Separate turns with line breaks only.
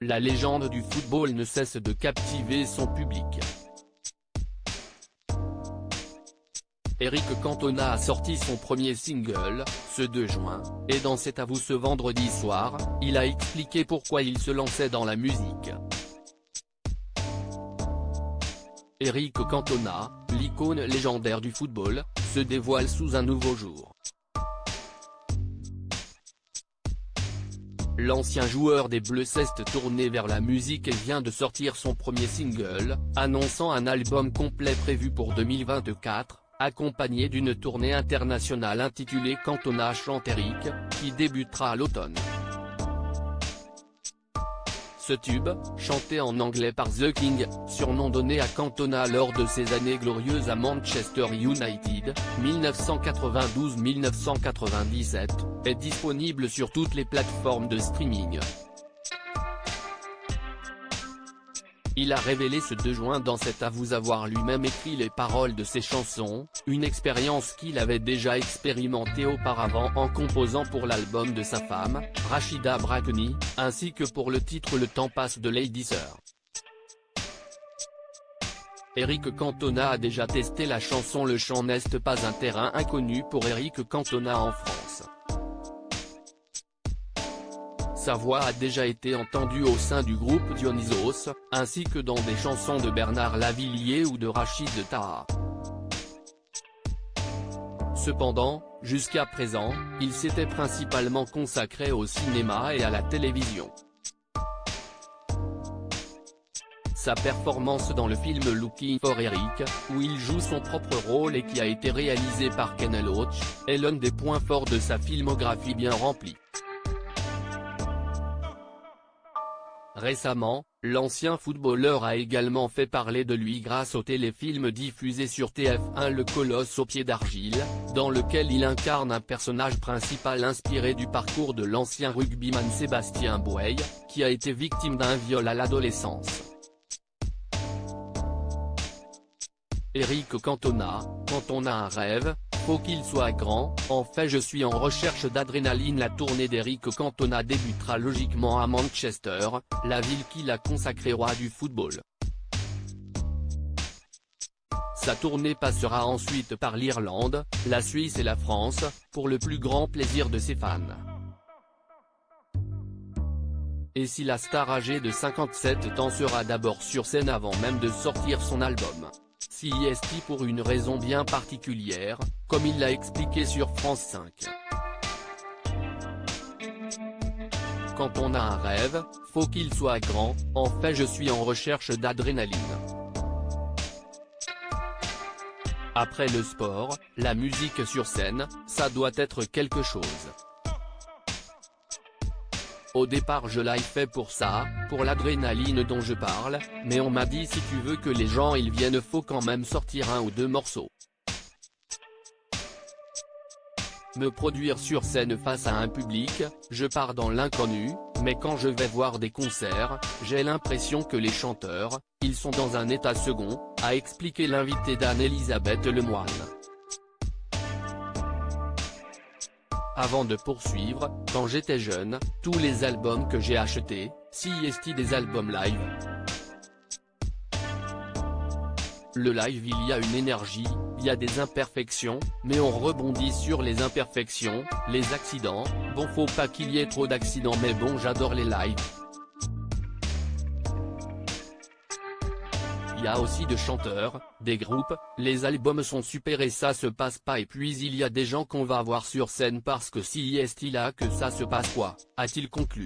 la légende du football ne cesse de captiver son public. Éric Cantona a sorti son premier single, ce 2 juin, et dans C'est à vous ce vendredi soir, il a expliqué pourquoi il se lançait dans la musique. Éric Cantona, l'icône légendaire du football, se dévoile sous un nouveau jour. L'ancien joueur des Bleus s'est tourné vers la musique et vient de sortir son premier single, annonçant un album complet prévu pour 2024, accompagné d'une tournée internationale intitulée Cantona chante Éric, qui débutera à l'automne. Ce tube, chanté en anglais par The King, surnom donné à Cantona lors de ses années glorieuses à Manchester United, 1992-1997, est disponible sur toutes les plateformes de streaming. Il a révélé ce 2 juin dans C'est à vous avoir lui-même écrit les paroles de ses chansons, une expérience qu'il avait déjà expérimentée auparavant en composant pour l'album de sa femme, Rachida Brakni, ainsi que pour le titre Le temps passe de Lady Sir. Éric Cantona a déjà testé la chanson Le chant n'est pas un terrain inconnu pour Éric Cantona en France. Sa voix a déjà été entendue au sein du groupe Dionysos, ainsi que dans des chansons de Bernard Lavilliers ou de Rachid Taha. Cependant, jusqu'à présent, il s'était principalement consacré au cinéma et à la télévision. Sa performance dans le film Looking for Eric, où il joue son propre rôle et qui a été réalisé par Ken Loach, est l'un des points forts de sa filmographie bien remplie. Récemment, l'ancien footballeur a également fait parler de lui grâce au téléfilm diffusé sur TF1 Le Colosse aux pieds d'argile, dans lequel il incarne un personnage principal inspiré du parcours de l'ancien rugbyman Sébastien Bouey, qui a été victime d'un viol à l'adolescence. Éric Cantona, quand on a un rêve, faut qu'il soit grand. En fait, je suis en recherche d'adrénaline. La tournée d'Éric Cantona débutera logiquement à Manchester, la ville qu'il a consacrée roi du football. Sa tournée passera ensuite par l'Irlande, la Suisse et la France, pour le plus grand plaisir de ses fans. Et si la star âgée de 57 ans sera d'abord sur scène avant même de sortir son album, CIST pour une raison bien particulière, comme il l'a expliqué sur France 5. Quand on a un rêve, faut qu'il soit grand. En fait, je suis en recherche d'adrénaline. Après le sport, la musique sur scène, ça doit être quelque chose. Au départ je l'ai fait pour ça, pour l'adrénaline dont je parle, mais on m'a dit si tu veux que les gens ils viennent faut quand même sortir 1 ou 2 morceaux. Me produire sur scène face à un public, je pars dans l'inconnu, mais quand je vais voir des concerts, j'ai l'impression que les chanteurs, ils sont dans un état second, a expliqué l'invité d'Anne-Elisabeth Lemoine. Avant de poursuivre, quand j'étais jeune, tous les albums que j'ai achetés, CIST des albums live. Le live il y a une énergie, il y a des imperfections, mais on rebondit sur les imperfections, les accidents, bon faut pas qu'il y ait trop d'accidents mais bon j'adore les lives. Il y a aussi de chanteurs, des groupes, les albums sont super et ça se passe pas et puis il y a des gens qu'on va voir sur scène parce que CIST là que ça se passe quoi, a-t-il conclu.